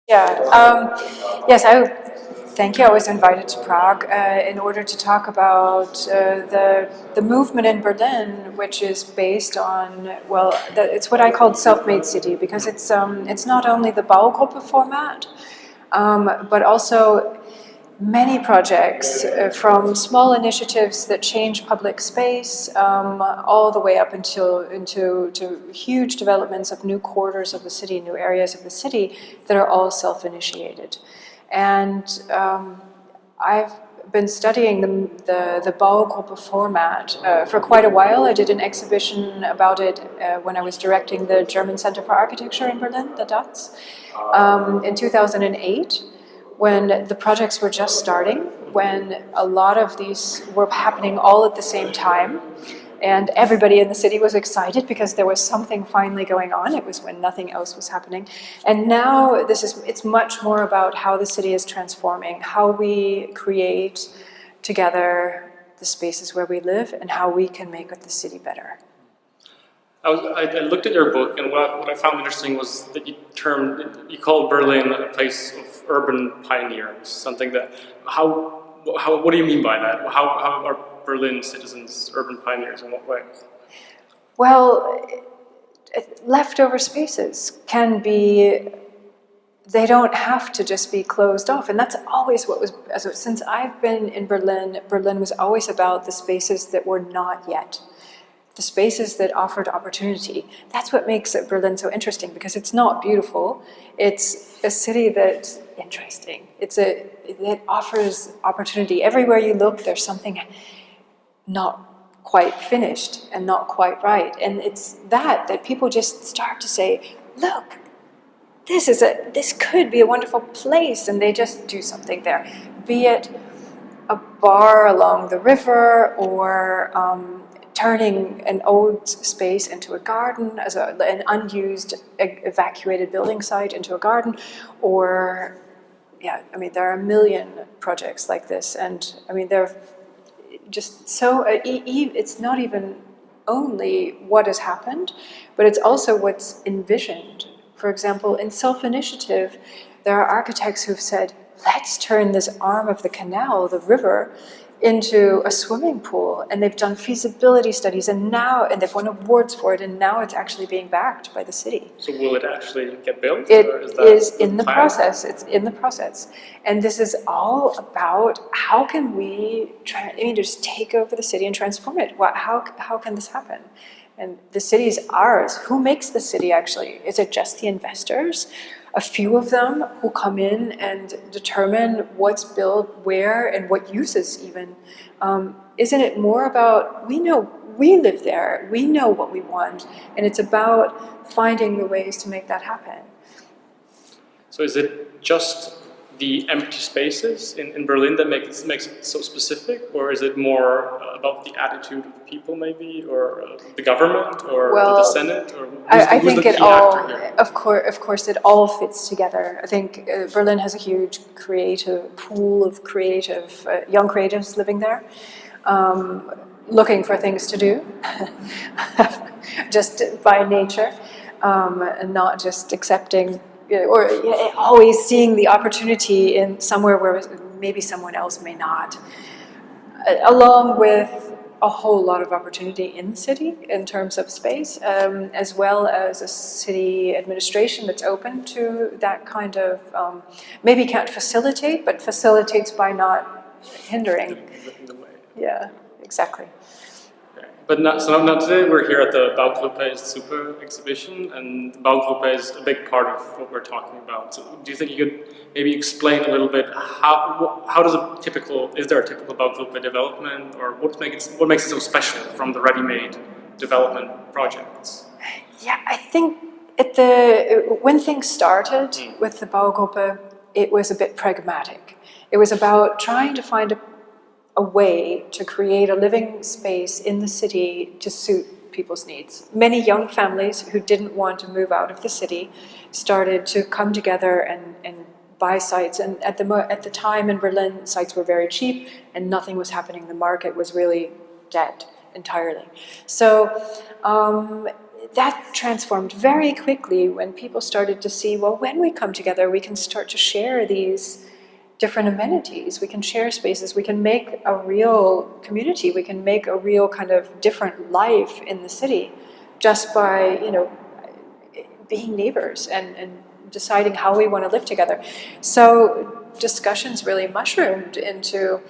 Yeah. Yes, thank you. I was invited to Prague in order to talk about the movement in Berlin, which is based on, well, it's what I called self-made city, because it's not only the Baugruppe format, but also many projects, from small initiatives that change public space, all the way up into to huge developments of new quarters of the city, new areas of the city that are all self-initiated. And I've been studying the Baugruppe format for quite a while. I did an exhibition about it when I was directing the German Center for Architecture in Berlin, the DATS, in 2008. When the projects were just starting, when a lot of these were happening all at the same time, and everybody in the city was excited because there was something finally going on. It was when nothing else was happening. And now it's much more about how the city is transforming, how we create together the spaces where we live, and how we can make the city better. I looked at your book, and what I found interesting was that you called Berlin a place of urban pioneers. Something that what do you mean by that? How are Berlin citizens urban pioneers? In what way? Well, leftover spaces can be. They don't have to just be closed off, and that's always what was. Since I've been in Berlin, Berlin was always about the spaces that were not yet. The spaces that offered opportunity. That's what makes Berlin so interesting, because it's not beautiful. It's a city that's interesting. It offers opportunity. Everywhere you look, there's something not quite finished and not quite right. And it's that people just start to say, look, this could be a wonderful place, and they just do something there. Be it a bar along the river, or turning an old space into a garden, as an unused, evacuated building site into a garden, or, yeah, I mean, there are a million projects like this, and I mean, they're just so, it's not even only what has happened, but it's also what's envisioned. For example, in self-initiative, there are architects who've said, let's turn this arm of the canal, the river, into a swimming pool, and they've done feasibility studies, and they've won awards for it, and now it's actually being backed by the city. So will it actually get built? It is in the process. It's in the process, and this is all about how can we just take over the city and transform it. How can this happen? And the city is ours. Who makes the city, actually? Is it just the investors? A few of them who come in and determine what's built where and what uses even. Isn't it more about, we live there, we know what we want, and it's about finding the ways to make that happen. So is it just the empty spaces in Berlin that makes it so specific, or is it more about the attitude of the people, maybe, or the government, or the Senate, or I think it all, of course, it all fits together. I think Berlin has a huge pool of young creatives living there, looking for things to do, just by nature, and not just accepting. Or always seeing the opportunity in somewhere where maybe someone else may not, along with a whole lot of opportunity in the city in terms of space, as well as a city administration that's open to that kind of, maybe can't facilitate, but facilitates by not hindering. Yeah, exactly. But now today we're here at the Baugruppe is Super exhibition, and Baugruppe is a big part of what we're talking about. So do you think you could maybe explain a little bit how does is there a typical Baugruppe development, or what makes it so special from the ready-made development projects? Yeah, I think when things started with the Baugruppe, it was a bit pragmatic. It was about trying to find a way to create a living space in the city to suit people's needs. Many young families who didn't want to move out of the city started to come together and buy sites. And at the time in Berlin, sites were very cheap and nothing was happening. The market was really dead entirely. So that transformed very quickly when people started to see, well, when we come together, we can start to share these different amenities, we can share spaces, we can make a real community, we can make a real kind of different life in the city just by, you know, being neighbors and deciding how we want to live together. So discussions really mushroomed into,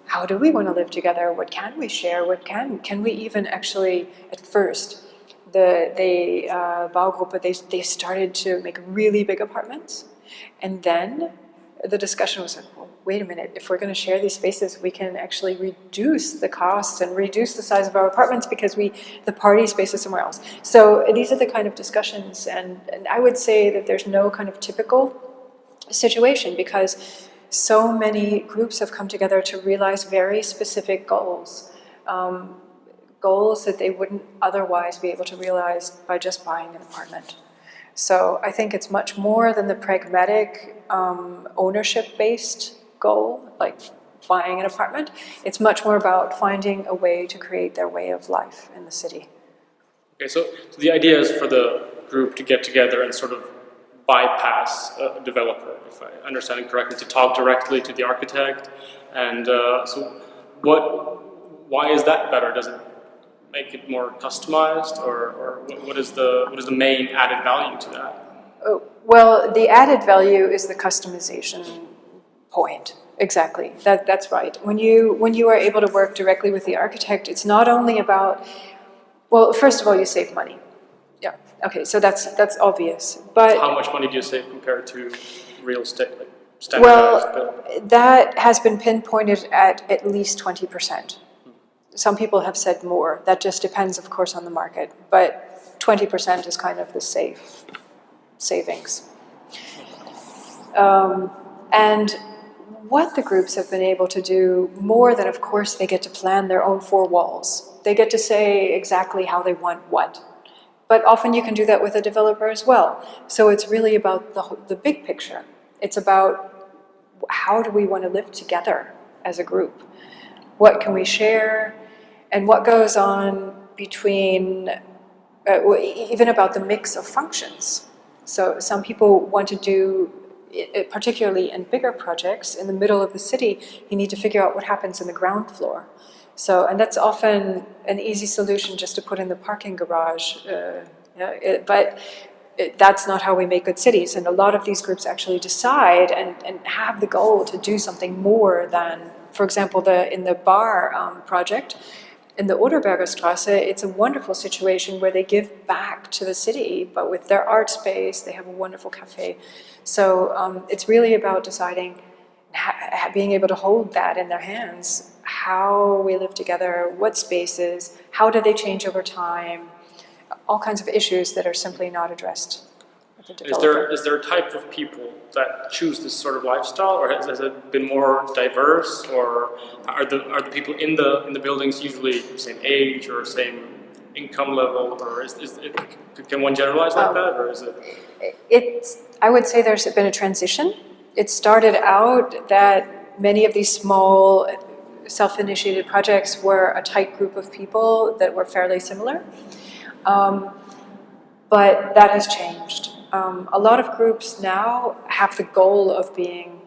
how do we want to live together? What can we share? What can we even actually, at first, the Baugruppe, they started to make really big apartments. And then the discussion was like, well, wait a minute, if we're going to share these spaces, we can actually reduce the cost and reduce the size of our apartments because the party space is somewhere else. So these are the kind of discussions, and I would say that there's no kind of typical situation because so many groups have come together to realize very specific goals, goals that they wouldn't otherwise be able to realize by just buying an apartment. So I think it's much more than the pragmatic ownership-based goal, like buying an apartment. It's much more about finding a way to create their way of life in the city. Okay, so the idea is for the group to get together and sort of bypass a developer, if I understand it correctly, to talk directly to the architect. And so why is that better? Does it make it more customized, or what is the main added value to that? Oh, well, the added value is the customization point. Exactly. That's right. When you are able to work directly with the architect, it's not only about, well, first of all, you save money. Yeah. Okay. So that's obvious. But how much money do you save compared to real estate, like standardized building? That has been pinpointed at least 20%. Some people have said more. That just depends, of course, on the market. But 20% is kind of the safe savings. And what the groups have been able to do, more than, of course, they get to plan their own four walls. They get to say exactly how they want what. But often you can do that with a developer as well. So it's really about the big picture. It's about how do we want to live together as a group? What can we share? And what goes on between, even about the mix of functions. So some people want to do, particularly in bigger projects, in the middle of the city, you need to figure out what happens in the ground floor. So, and that's often an easy solution just to put in the parking garage. That's not how we make good cities. And a lot of these groups actually decide and have the goal to do something more than, for example, in the bar project, in the Oderberger Straße, it's a wonderful situation where they give back to the city, but with their art space, they have a wonderful cafe. So it's really about deciding, being able to hold that in their hands, how we live together, what spaces, how do they change over time, all kinds of issues that are simply not addressed with the developer. Is there a type of people that choose this sort of lifestyle, or has it been more diverse, or are the people in the buildings usually the same age or same income level, or can one generalize like that, or is it? I would say there's been a transition. It started out that many of these small self-initiated projects were a tight group of people that were fairly similar. But that has changed. A lot of groups now have the goal of being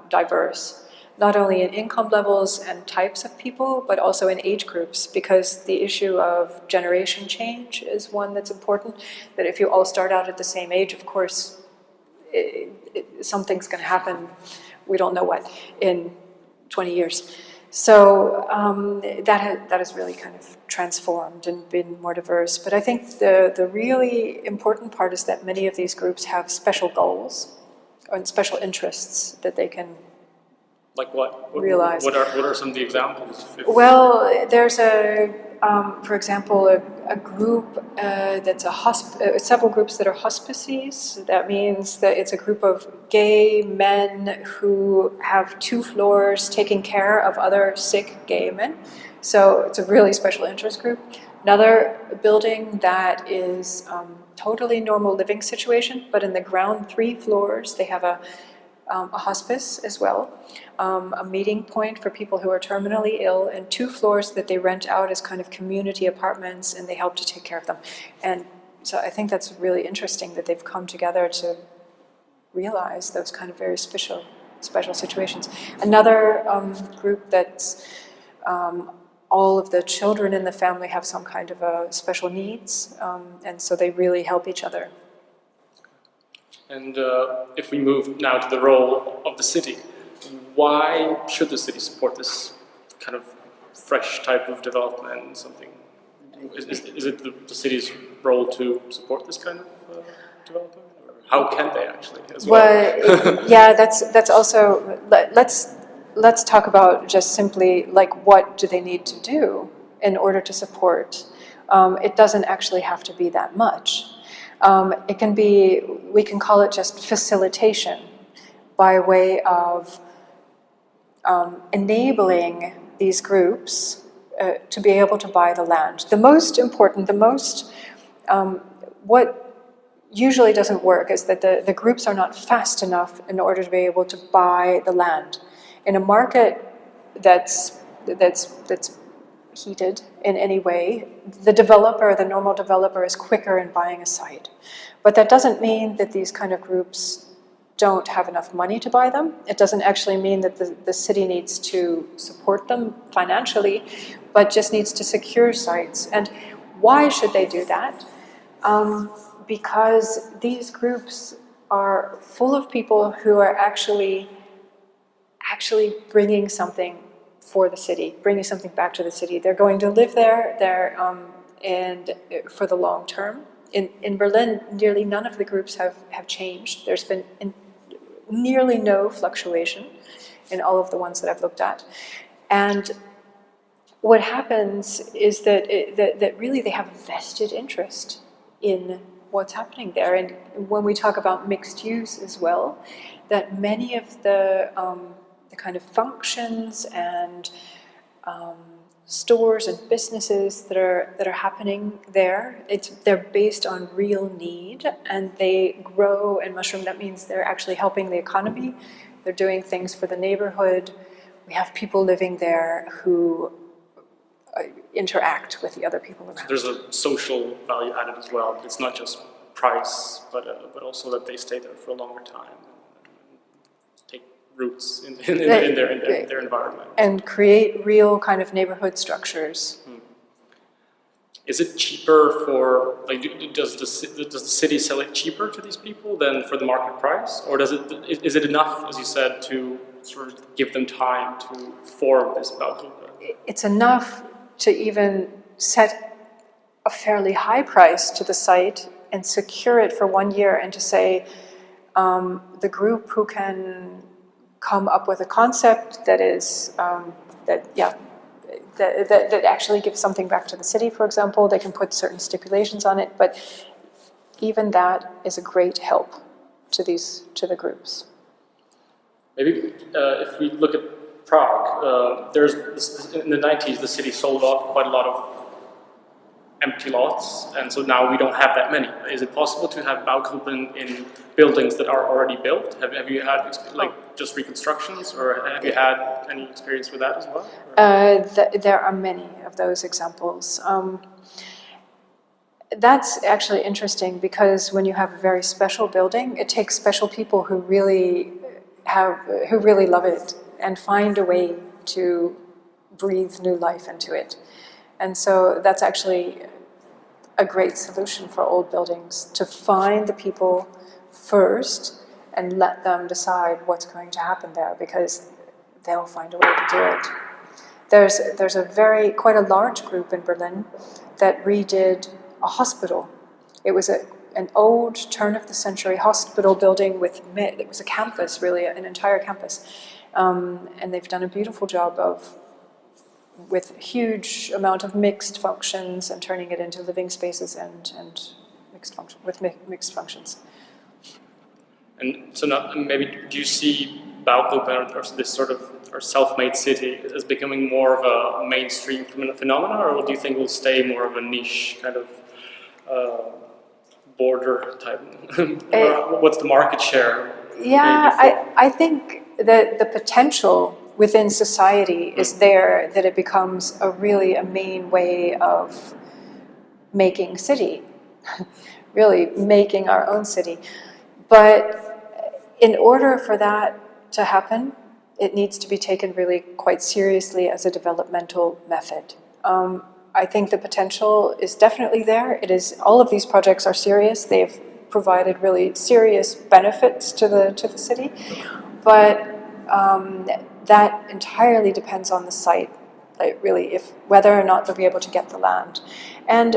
diverse, not only in income levels and types of people, but also in age groups, because the issue of generation change is one that's important, that if you all start out at the same age, of course, something's going to happen, we don't know what, in 20 years. So that has really kind of transformed and been more diverse. But I think the really important part is that many of these groups have special goals and special interests that they can like what? Realize. What are some of the examples? Well, there's for example, a group that's several groups that are hospices. That means that it's a group of gay men who have 2 floors taking care of other sick gay men. So it's a really special interest group. Another building that is totally normal living situation, but in the ground 3 floors they have a hospice as well, a meeting point for people who are terminally ill, and 2 floors that they rent out as kind of community apartments, and they help to take care of them. And So I think that's really interesting that they've come together to realize those kind of very special situations. Another group that's all of the children in the family have some kind of a special needs, and so they really help each other. And if we move now to the role of the city, why should the city support this kind of fresh type of development? Something is it the city's role to support this kind of development? Or how can they actually as well? Well, yeah, that's also. Let's talk about just simply like what do they need to do in order to support. It doesn't actually have to be that much. It can be, we can call it just facilitation by way of enabling these groups to be able to buy the land. The most important, what usually doesn't work is that the groups are not fast enough in order to be able to buy the land. In a market that's heated in any way, the normal developer is quicker in buying a site. But that doesn't mean that these kind of groups don't have enough money to buy them. It doesn't actually mean that the city needs to support them financially, but just needs to secure sites. And why should they do that? Because these groups are full of people who are actually bringing something for the city, bringing something back to the city. They're going to live there. And for the long term. In Berlin, nearly none of the groups have changed. There's been nearly no fluctuation in all of the ones that I've looked at. And what happens is that really they have a vested interest in what's happening there. And when we talk about mixed use as well, that many of the kind of functions and stores and businesses that are happening there, they're based on real need, and they grow and mushroom. That means they're actually helping the economy. They're doing things for the neighborhood. We have people living there who interact with the other people around. So there's a social value added as well. It's not just price, but also that they stay there for a longer time, take roots in their environment, and create real kind of neighborhood structures. Is it cheaper for, like, does the city sell it cheaper to these people than for the market price, or is it enough, as you said, to sort of give them time to form this Baugruppe? It's enough to even set a fairly high price to the site and secure it for 1 year, and to say the group who can come up with a concept that is that actually gives something back to the city, for example, they can put certain stipulations on it, but even that is a great help to the groups. Maybe if we look at Prague, in the 90s the city sold off quite a lot of empty lots, and so now we don't have that many. Is it possible to have Baugruppen in buildings that are already built? Have you had just reconstructions, or have you had any experience with that as well? There are many of those examples. That's actually interesting, because when you have a very special building, it takes special people who really love it and find a way to breathe new life into it. And so that's actually a great solution for old buildings, to find the people first and let them decide what's going to happen there, because they'll find a way to do it. There's quite a large group in Berlin that redid a hospital. It was an old turn-of-the-century hospital building it was a campus, really, an entire campus. And they've done a beautiful job with huge amount of mixed functions and turning it into living spaces and mixed functions. And so now, maybe do you see Baugruppe or this sort of self-made city as becoming more of a mainstream phenomenon, or do you think we'll stay more of a niche kind of border type? What's the market share? Yeah, I think that the potential within society is there, that it becomes a main way of making city. really making our own city. But in order for that to happen, it needs to be taken really quite seriously as a developmental method. I think the potential is definitely there. It is, all of these projects are serious. They've provided really serious benefits to the city, but that entirely depends on the site. Like really, if whether or not they'll be able to get the land, and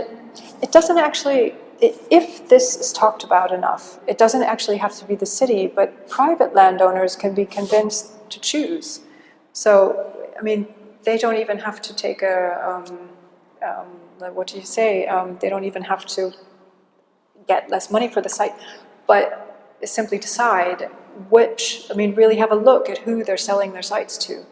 it doesn't actually. If this is talked about enough, it doesn't actually have to be the city, but private landowners can be convinced to choose. So, I mean, they don't even have to take a, what do you say? They don't even have to get less money for the site, but simply decide which, I mean, really have a look at who they're selling their sites to.